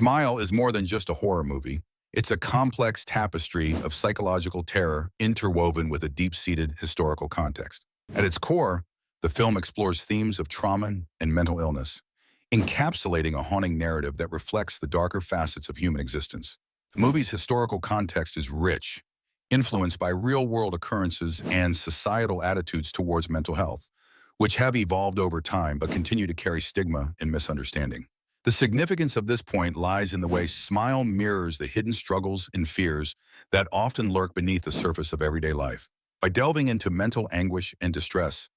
Smile is more than just a horror movie. It's a complex tapestry of psychological terror interwoven with a deep-seated historical context. At its core, the film explores themes of trauma and mental illness, encapsulating a haunting narrative that reflects the darker facets of human existence. The movie's historical context is rich, influenced by real-world occurrences and societal attitudes towards mental health, which have evolved over time but continue to carry stigma and misunderstanding. The significance of this point lies in the way Smile mirrors the hidden struggles and fears that often lurk beneath the surface of everyday life. By delving into mental anguish and distress,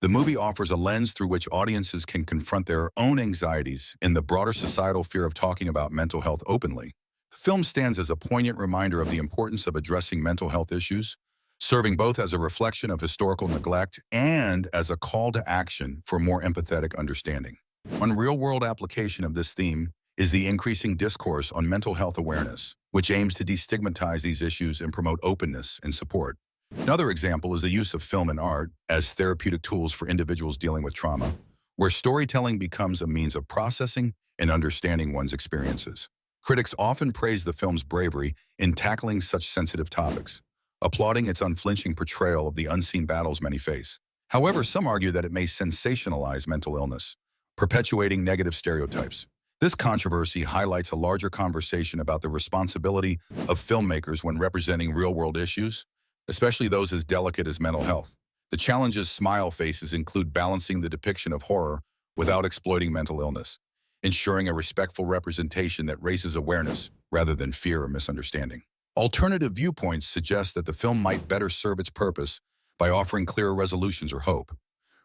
the movie offers a lens through which audiences can confront their own anxieties and the broader societal fear of talking about mental health openly. The film stands as a poignant reminder of the importance of addressing mental health issues, serving both as a reflection of historical neglect and as a call to action for more empathetic understanding. One real-world application of this theme is the increasing discourse on mental health awareness, which aims to destigmatize these issues and promote openness and support. Another example is the use of film and art as therapeutic tools for individuals dealing with trauma, where storytelling becomes a means of processing and understanding one's experiences. Critics often praise the film's bravery in tackling such sensitive topics, applauding its unflinching portrayal of the unseen battles many face. However, some argue that it may sensationalize mental illness, perpetuating negative stereotypes. This controversy highlights a larger conversation about the responsibility of filmmakers when representing real-world issues, especially those as delicate as mental health. The challenges Smile faces include balancing the depiction of horror without exploiting mental illness, ensuring a respectful representation that raises awareness rather than fear or misunderstanding. Alternative viewpoints suggest that the film might better serve its purpose by offering clearer resolutions or hope,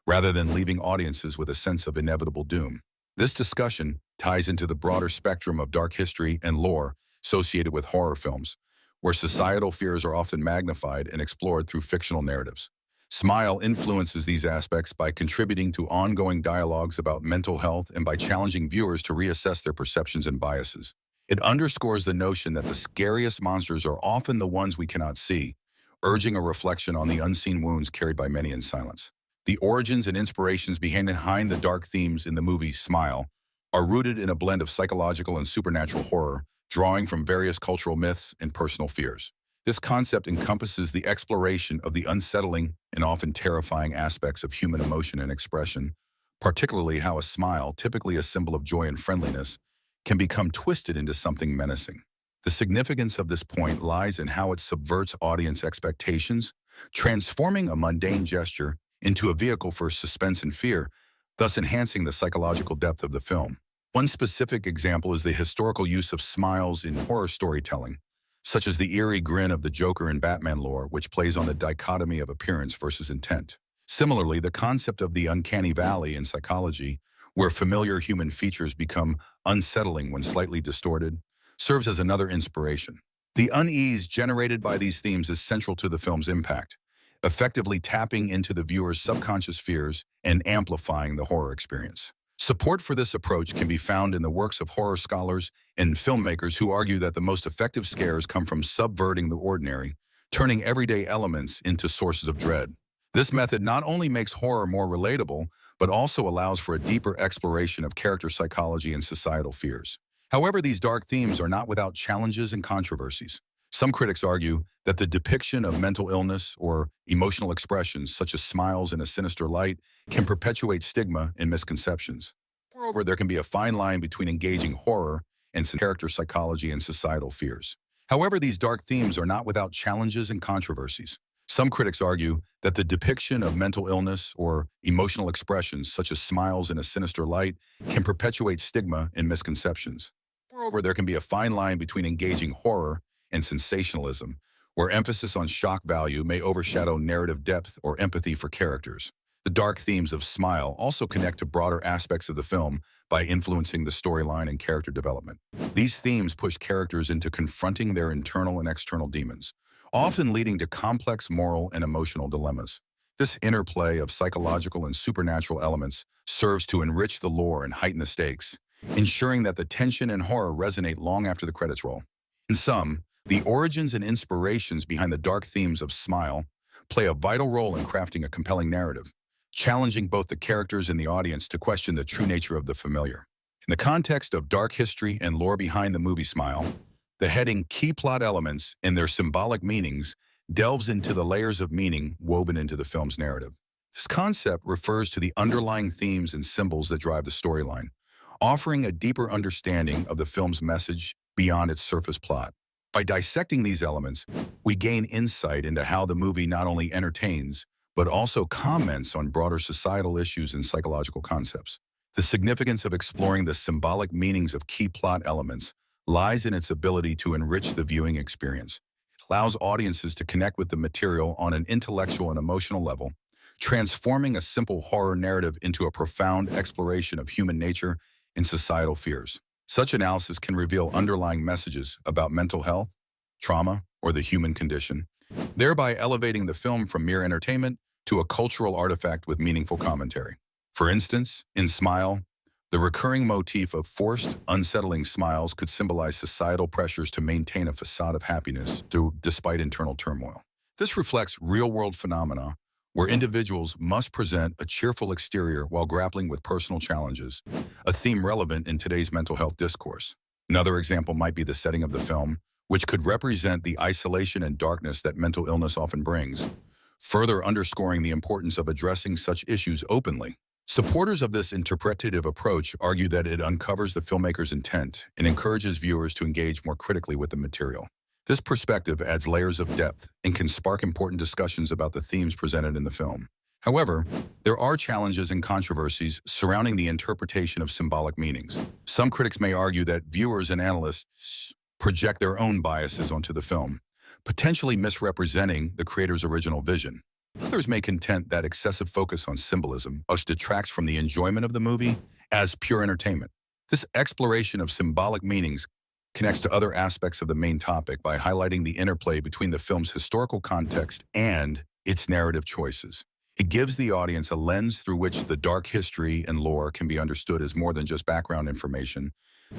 rather than leaving audiences with a sense of inevitable doom. This discussion ties into the broader spectrum of dark history and lore associated with horror films, where societal fears are often magnified and explored through fictional narratives. Smile influences these aspects by contributing to ongoing dialogues about mental health and by challenging viewers to reassess their perceptions and biases. It underscores the notion that the scariest monsters are often the ones we cannot see, urging a reflection on the unseen wounds carried by many in silence. The origins and inspirations behind the dark themes in the movie Smile are rooted in a blend of psychological and supernatural horror, drawing from various cultural myths and personal fears. This concept encompasses the exploration of the unsettling and often terrifying aspects of human emotion and expression, particularly how a smile, typically a symbol of joy and friendliness, can become twisted into something menacing. The significance of this point lies in how it subverts audience expectations, transforming a mundane gesture into a vehicle for suspense and fear, thus enhancing the psychological depth of the film. One specific example is the historical use of smiles in horror storytelling, such as the eerie grin of the Joker in Batman lore, which plays on the dichotomy of appearance versus intent. Similarly, the concept of the uncanny valley in psychology, where familiar human features become unsettling when slightly distorted, serves as another inspiration. The unease generated by these themes is central to the film's impact, effectively tapping into the viewer's subconscious fears and amplifying the horror experience. Support for this approach can be found in the works of horror scholars and filmmakers who argue that the most effective scares come from subverting the ordinary, turning everyday elements into sources of dread. This method not only makes horror more relatable, but also allows for a deeper exploration of character psychology and societal fears. However, these dark themes are not without challenges and controversies. Some critics argue that the depiction of mental illness or emotional expressions, such as smiles in a sinister light, can perpetuate stigma and misconceptions. Moreover, there can be a fine line between engaging horror and character psychology and societal fears. However, these dark themes are not without challenges and controversies. Some critics argue that the depiction of mental illness or emotional expressions, such as smiles in a sinister light, can perpetuate stigma and misconceptions. Moreover, there can be a fine line between engaging horror and sensationalism, where emphasis on shock value may overshadow narrative depth or empathy for characters. The dark themes of Smile also connect to broader aspects of the film by influencing the storyline and character development. These themes push characters into confronting their internal and external demons, often leading to complex moral and emotional dilemmas. This interplay of psychological and supernatural elements serves to enrich the lore and heighten the stakes, ensuring that the tension and horror resonate long after the credits roll. In sum, the origins and inspirations behind the dark themes of Smile play a vital role in crafting a compelling narrative, challenging both the characters and the audience to question the true nature of the familiar. In the context of dark history and lore behind the movie Smile, the heading Key Plot Elements and Their Symbolic Meanings delves into the layers of meaning woven into the film's narrative. This concept refers to the underlying themes and symbols that drive the storyline, offering a deeper understanding of the film's message beyond its surface plot. By dissecting these elements, we gain insight into how the movie not only entertains, but also comments on broader societal issues and psychological concepts. The significance of exploring the symbolic meanings of key plot elements lies in its ability to enrich the viewing experience. It allows audiences to connect with the material on an intellectual and emotional level, transforming a simple horror narrative into a profound exploration of human nature and societal fears. Such analysis can reveal underlying messages about mental health, trauma, or the human condition, thereby elevating the film from mere entertainment to a cultural artifact with meaningful commentary. For instance, in Smile, the recurring motif of forced, unsettling smiles could symbolize societal pressures to maintain a facade of happiness despite internal turmoil. This reflects real-world phenomena where individuals must present a cheerful exterior while grappling with personal challenges, a theme relevant in today's mental health discourse. Another example might be the setting of the film, which could represent the isolation and darkness that mental illness often brings, further underscoring the importance of addressing such issues openly. Supporters of this interpretative approach argue that it uncovers the filmmaker's intent and encourages viewers to engage more critically with the material. This perspective adds layers of depth and can spark important discussions about the themes presented in the film. However, there are challenges and controversies surrounding the interpretation of symbolic meanings. Some critics may argue that viewers and analysts project their own biases onto the film, potentially misrepresenting the creator's original vision. Others may contend that excessive focus on symbolism detracts from the enjoyment of the movie as pure entertainment. This exploration of symbolic meanings connects to other aspects of the main topic by highlighting the interplay between the film's historical context and its narrative choices. It gives the audience a lens through which the dark history and lore can be understood as more than just background information,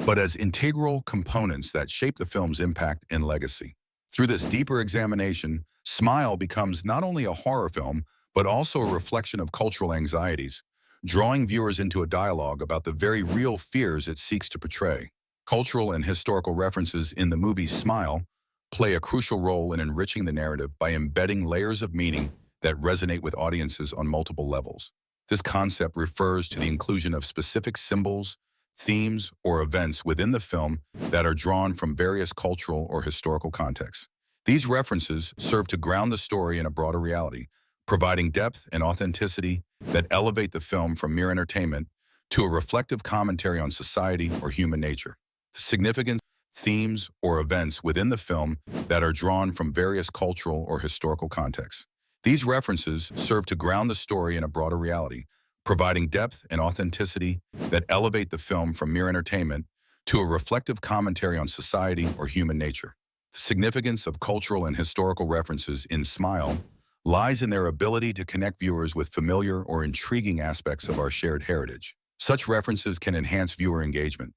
but as integral components that shape the film's impact and legacy. Through this deeper examination, Smile becomes not only a horror film, but also a reflection of cultural anxieties, drawing viewers into a dialogue about the very real fears it seeks to portray. Cultural and historical references in the movie Smile play a crucial role in enriching the narrative by embedding layers of meaning that resonate with audiences on multiple levels. This concept refers to the inclusion of specific symbols, themes, or events within the film that are drawn from various cultural or historical contexts. These references serve to ground the story in a broader reality, providing depth and authenticity that elevate the film from mere entertainment to a reflective commentary on society or human nature. The significant themes or events within the film that are drawn from various cultural or historical contexts. These references serve to ground the story in a broader reality, providing depth and authenticity that elevate the film from mere entertainment to a reflective commentary on society or human nature. The significance of cultural and historical references in Smile lies in their ability to connect viewers with familiar or intriguing aspects of our shared heritage. Such references can enhance viewer engagement,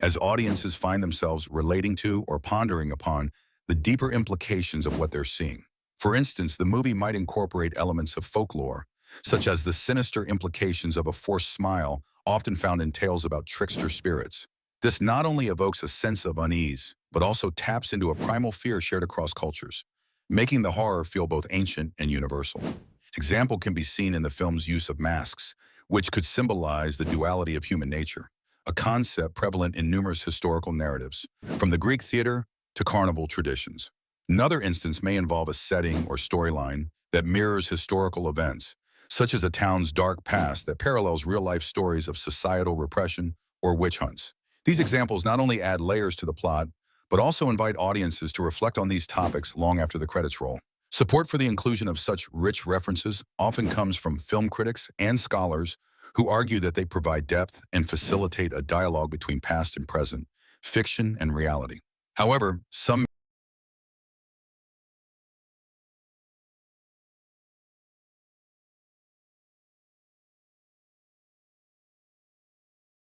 as audiences find themselves relating to or pondering upon the deeper implications of what they're seeing. For instance, the movie might incorporate elements of folklore, such as the sinister implications of a forced smile often found in tales about trickster spirits. This not only evokes a sense of unease, but also taps into a primal fear shared across cultures, making the horror feel both ancient and universal. An example can be seen in the film's use of masks, which could symbolize the duality of human nature, a concept prevalent in numerous historical narratives, from the Greek theater to carnival traditions. Another instance may involve a setting or storyline that mirrors historical events, such as a town's dark past that parallels real-life stories of societal repression or witch hunts. These examples not only add layers to the plot, but also invite audiences to reflect on these topics long after the credits roll. Support for the inclusion of such rich references often comes from film critics and scholars who argue that they provide depth and facilitate a dialogue between past and present, fiction and reality. However, some